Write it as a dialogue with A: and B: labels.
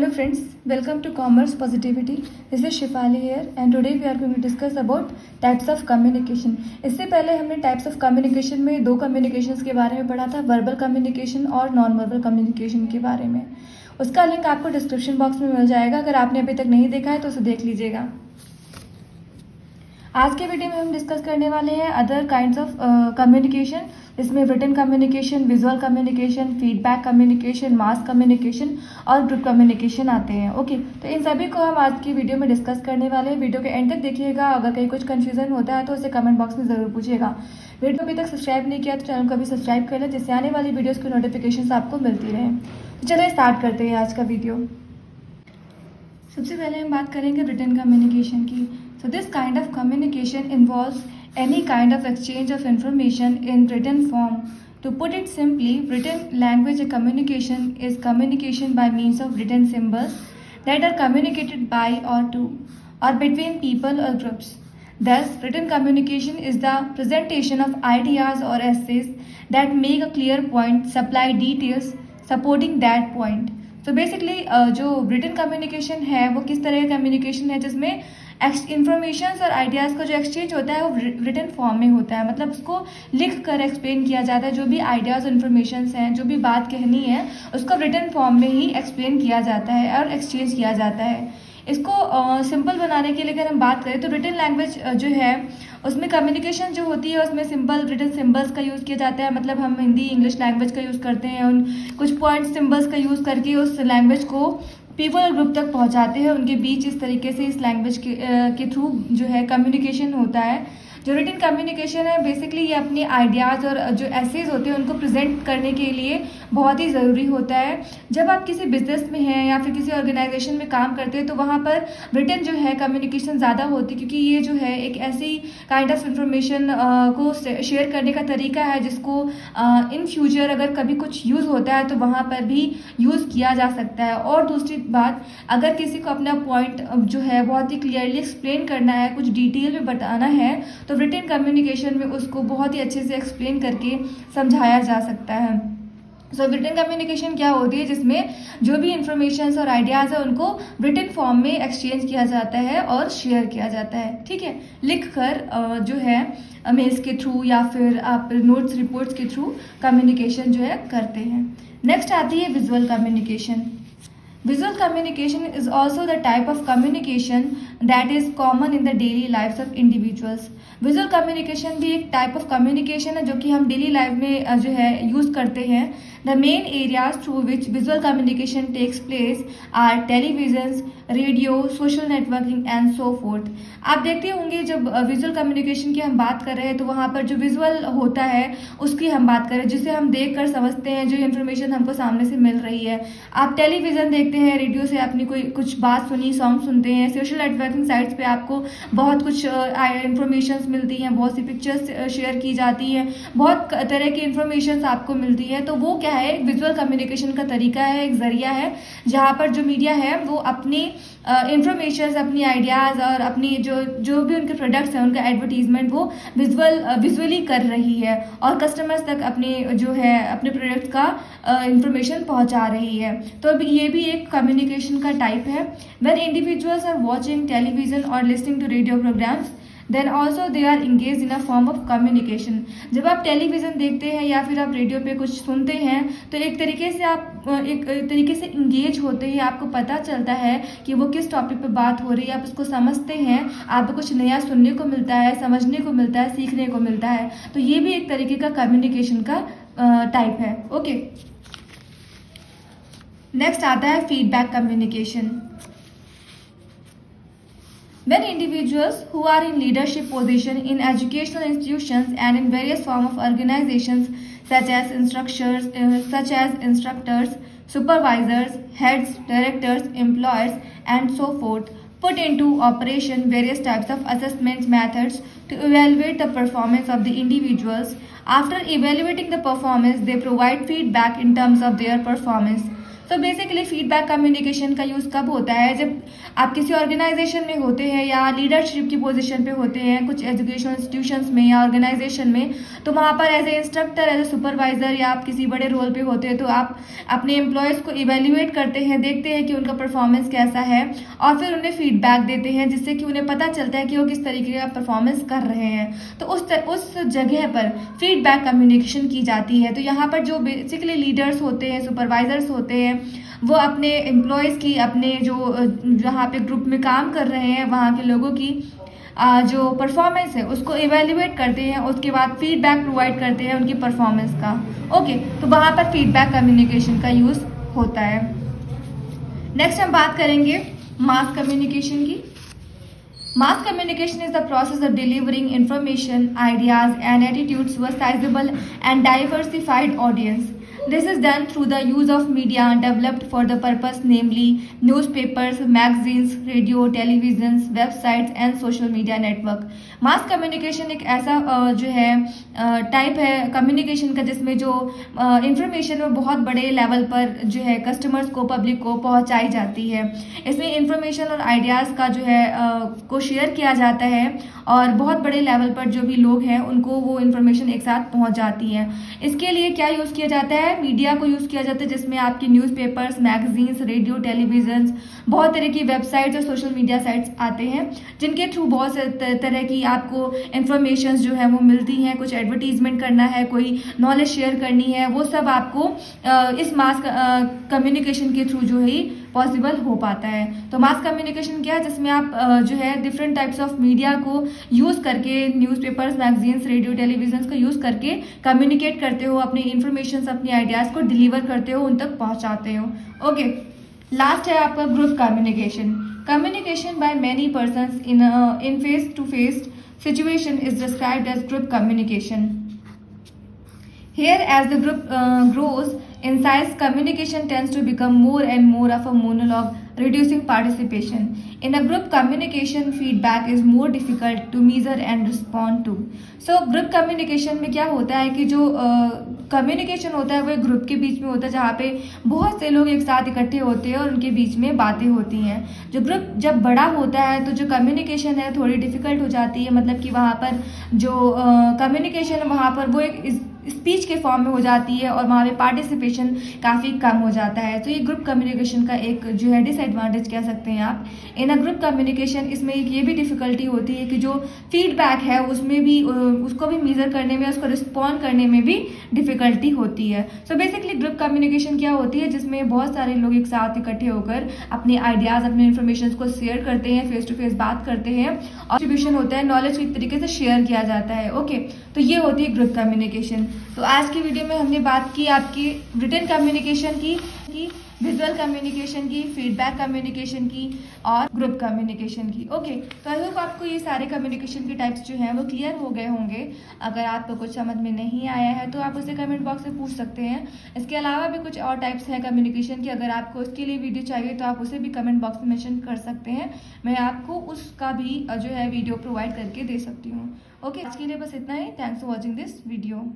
A: Hello friends, welcome to Commerce Positivity. This is Shifali here and today we are going to discuss about types of communication. इससे पहले हमने types of communication में दो communications के बारे में पढ़ा था, verbal communication और non-verbal communication के बारे में. उसका लिंक आपको डिस्क्रिप्शन बॉक्स में मिल जाएगा. अगर आपने अभी तक नहीं देखा है तो उसे देख लीजिएगा. आज के वीडियो में हम डिस्कस करने वाले हैं अदर काइंड्स ऑफ कम्युनिकेशन, इसमें written communication, visual communication, feedback communication, mass communication और ग्रुप कम्युनिकेशन आते हैं. ओके, तो इन सभी को हम आज की वीडियो में डिस्कस करने वाले हैं. वीडियो के एंड तक देखिएगा. अगर कहीं कुछ कन्फ्यूजन होता है तो उसे कमेंट बॉक्स में ज़रूर पूछिएगा. वीडियो अभी तक सब्सक्राइब नहीं किया तो चैनल को भी सब्सक्राइब कर लें, जिससे आने वाली वीडियोज़ की नोटिफिकेशन आपको मिलती रहे. तो चलिए स्टार्ट करते हैं आज का वीडियो. सबसे पहले हम बात करेंगे रिटन कम्युनिकेशन की. So this kind of communication involves any kind of exchange of information in written form. To put it simply, written language communication is communication by means of written symbols that are communicated by or to or between people or groups. Thus, written communication is the presentation of ideas or essays that make a clear point, supply details supporting that point. तो basically जो written communication है वो किस तरह का communication है जिसमें information और आइडियाज़ का जो एक्सचेंज होता है वो रिटन फॉर्म में होता है. मतलब उसको लिख कर एक्सप्लेन किया जाता है. जो भी आइडियाज़ और इन्फॉर्मेशन हैं, जो भी बात कहनी है, उसको रिटन फॉर्म में ही एक्सप्लेन किया जाता है और एक्सचेंज किया जाता है. इसको सिंपल बनाने के लिए अगर हम बात करें तो रिटन लैंग्वेज जो है उसमें कम्युनिकेशन जो होती है उसमें सिंपल रिटन सिंबल्स का यूज़ किया जाता है. मतलब हम हिंदी इंग्लिश लैंग्वेज का यूज़ करते हैं, उन कुछ पॉइंट सिंबल्स का यूज़ करके उस लैंग्वेज को पीपल और ग्रुप तक पहुंचाते हैं. उनके बीच इस तरीके से इस लैंग्वेज के थ्रू जो है कम्युनिकेशन होता है. जो रिटन कम्युनिकेशन है बेसिकली ये अपने आइडियाज़ और जो एसेज होते हैं उनको प्रेजेंट करने के लिए बहुत ही ज़रूरी होता है. जब आप किसी बिजनेस में हैं या फिर किसी ऑर्गेनाइजेशन में काम करते हैं तो वहाँ पर रिटन जो है कम्युनिकेशन ज़्यादा होती है, क्योंकि ये जो है एक ऐसी काइंड ऑफ इंफॉर्मेशन को शेयर करने का तरीका है जिसको इन फ्यूचर अगर कभी कुछ यूज़ होता है तो वहाँ पर भी यूज़ किया जा सकता है. और दूसरी बात, अगर किसी को अपना पॉइंट जो है बहुत ही क्लियरली एक्सप्लेन करना है, कुछ डिटेल में बताना है, तो रिटन कम्युनिकेशन में उसको बहुत ही अच्छे से एक्सप्लेन करके समझाया जा सकता है. सो रिटन कम्युनिकेशन क्या होती है जिसमें जो भी इंफॉर्मेशन और आइडियाज़ है उनको रिटन फॉर्म में एक्सचेंज किया जाता है और शेयर किया जाता है. ठीक है, लिख कर जो है मेल्स के थ्रू या फिर आप नोट्स रिपोर्ट्स के थ्रू कम्युनिकेशन जो है करते हैं. नेक्स्ट आती है visual communication. Visual communication is also the type of communication that is common in the daily lives of individuals. Visual communication भी एक type of communication है जो कि हम daily life में जो है use करते हैं. The main areas through which visual communication takes place are televisions, radio, social networking and so forth. आप देखते होंगे जब विजुअल कम्युनिकेशन की हम बात कर रहे हैं तो वहाँ पर जो विजुअल होता है उसकी हम बात करें, जिसे हम देख कर समझते हैं, जो इन्फॉर्मेशन हमको सामने से मिल रही है. आप टेलीविज़न देखते हैं, रेडियो से आपने कुछ बात सुनी, सॉन्ग सुनते हैं, सोशल नेटवर्किंग साइट्स पे आपको बहुत कुछ इन्फॉर्मेशन मिलती हैं, बहुत सी पिक्चर्स शेयर की जाती हैं, बहुत तरह की इन्फॉर्मेशन आपको मिलती है. तो वो क्या है, विजुअल कम्युनिकेशन का तरीका है, एक जरिया है जहाँ पर जो मीडिया है वो अपनी इंफॉर्मेशन, अपनी आइडियाज़ और अपनी जो भी उनके प्रोडक्ट्स हैं उनका एडवर्टीजमेंट वो विजुअली कर रही है और कस्टमर्स तक अपने जो है अपने प्रोडक्ट का इंफॉर्मेशन पहुंचा रही है. तो अब ये भी एक कम्युनिकेशन का टाइप है. When individuals are watching television और listening to radio programmes then also they are engage in a form of communication. जब आप टेलीविज़न देखते हैं या फिर आप रेडियो पे कुछ सुनते हैं तो एक तरीके से इंगेज होते हैं. आपको पता चलता है कि वो किस टॉपिक पे बात हो रही है, आप उसको समझते हैं, आपको कुछ नया सुनने को मिलता है, समझने को मिलता है, सीखने को मिलता है. तो ये भी एक तरीके का कम्युनिकेशन का टाइप है. ओके, नेक्स्ट आता है feedback communication. When individuals who are in leadership position in educational institutions and in various form of organizations such as instructors, supervisors, heads, directors, employers, and so forth, put into operation various types of assessment methods to evaluate the performance of the individuals. After evaluating the performance, they provide feedback in terms of their performance. तो basically feedback communication का use कब होता है, जब आप किसी organisation में होते हैं या लीडरशिप की पोजीशन पे होते हैं कुछ एजुकेशनल इंस्टीट्यूशंस में या ऑर्गेनाइजेशन में, तो वहाँ पर as a instructor, as a supervisor या आप किसी बड़े रोल पे होते हैं, तो आप अपने एम्प्लॉयज़ को इवेल्युएट करते हैं, देखते हैं कि उनका परफॉर्मेंस कैसा है और फिर उन्हें फीडबैक देते हैं, जिससे कि उन्हें पता चलता है कि वो किस तरीके का परफॉर्मेंस कर रहे हैं। तो उस जगह पर फीडबैक कम्युनिकेशन की जाती है। तो यहाँ पर जो बेसिकली लीडर्स होते हैं, सुपरवाइजर्स होते हैं, वो अपने एम्प्लॉयज़ की, अपने जो जहाँ पे ग्रुप में काम कर रहे हैं वहाँ के लोगों की जो परफॉर्मेंस है उसको इवेल्युएट करते हैं, उसके बाद फीडबैक प्रोवाइड करते हैं उनकी परफॉर्मेंस का। ओके, तो वहाँ पर फीडबैक कम्युनिकेशन का यूज़ होता है। नेक्स्ट हम बात करेंगे मास कम्युनिकेशन की। Mass communication is the process of delivering information, ideas, and attitudes to a sizable and diversified audience. This is done through the use of media developed for the purpose, namely newspapers, magazines, radio, televisions, websites, and social media network. Mass communication एक ऐसा जो है type है communication का जिसमें जो information वो बहुत बड़े लेवल पर जो है कस्टमर्स को, पब्लिक को पहुंचाई जाती है। इसमें इंफॉर्मेशन और आइडियाज़ का जो है को शेयर किया जाता है और बहुत बड़े लेवल पर जो भी लोग हैं उनको वो इन्फॉर्मेशन एक साथ पहुंच जाती है। इसके लिए क्या यूज़ किया जाता है, मीडिया को यूज़ किया जाता है, जिसमें आपकी न्यूज़पेपर्स, मैगजीन्स, रेडियो, टेलीविजन, बहुत तरह की वेबसाइट्स और सोशल मीडिया साइट्स आते हैं, जिनके थ्रू बहुत से तरह की आपको इन्फॉर्मेशन जो है वो मिलती हैं। कुछ एडवर्टीजमेंट करना है, कोई नॉलेज शेयर करनी है, वो सब आपको इस मास कम्युनिकेशन के थ्रू जो है पॉसिबल हो पाता है। तो मास कम्युनिकेशन क्या है, जिसमें आप जो है डिफरेंट टाइप्स ऑफ मीडिया को यूज़ करके, न्यूज़पेपर्स, मैगजीन्स, रेडियो, टेलीविजन को यूज़ करके कम्युनिकेट करते हो, अपनी इन्फॉर्मेशन, अपनी आइडियाज़ को डिलीवर करते हो, उन तक पहुंचाते हो। ओके, लास्ट है आपका group communication. Communication by many persons in face to face situation is described as group communication. Here, as the group grows in size, communication tends to become more and more of a monologue, reducing participation. In a group communication, feedback is more difficult to measure and respond to. So, group communication में क्या होता है कि जो communication होता है वो एक ग्रुप के बीच में होता है, जहाँ पे बहुत से लोग एक साथ इकट्ठे होते हैं और उनके बीच में बातें होती हैं। जो ग्रुप जब बड़ा होता है तो जो कम्युनिकेशन है थोड़ी डिफ़िकल्ट हो जाती है, मतलब कि वहाँ पर जो कम्युनिकेशन है वहाँ पर वो एक स्पीच के फॉर्म में हो जाती है और वहाँ पे पार्टिसिपेशन काफ़ी कम हो जाता है। तो ये ग्रुप कम्युनिकेशन का एक जो है डिसएडवांटेज कह सकते हैं आप। इन अ ग्रुप कम्युनिकेशन इसमें एक ये भी डिफ़िकल्टी होती है कि जो फीडबैक है उसमें भी उसको भी मेज़र करने में, उसको रिस्पॉन्ड करने में भी डिफ़िकल्टी होती है। सो बेसिकली ग्रुप कम्युनिकेशन क्या होती है, जिसमें बहुत सारे लोग एक साथ इकट्ठे होकर अपने आइडियाज़, अपने इन्फॉर्मेशन को शेयर करते हैं, फेस टू फेस बात करते हैं और डिस्ट्रीब्यूशन होता है, नॉलेज को एक तरीके से शेयर किया जाता है। ओके, तो ये होती है ग्रुप कम्युनिकेशन। तो आज की वीडियो में हमने बात की आपकी रिटन कम्युनिकेशन की विजुअल कम्युनिकेशन की, फीडबैक कम्युनिकेशन की और ग्रुप कम्युनिकेशन की। ओके, तो आई होप आपको ये सारे कम्युनिकेशन के टाइप्स जो हैं वो क्लियर हो गए होंगे। अगर आपको कुछ समझ में नहीं आया है तो आप उसे कमेंट बॉक्स में पूछ सकते हैं। इसके अलावा भी कुछ और टाइप्स हैं कम्युनिकेशन की, अगर आपको उसके लिए वीडियो चाहिए तो आप उसे भी कमेंट बॉक्स में मेंशन कर सकते हैं, मैं आपको उसका भी जो है वीडियो प्रोवाइड करके दे सकती हूँ। ओके, आज के लिए बस इतना ही। Thanks for watching this video.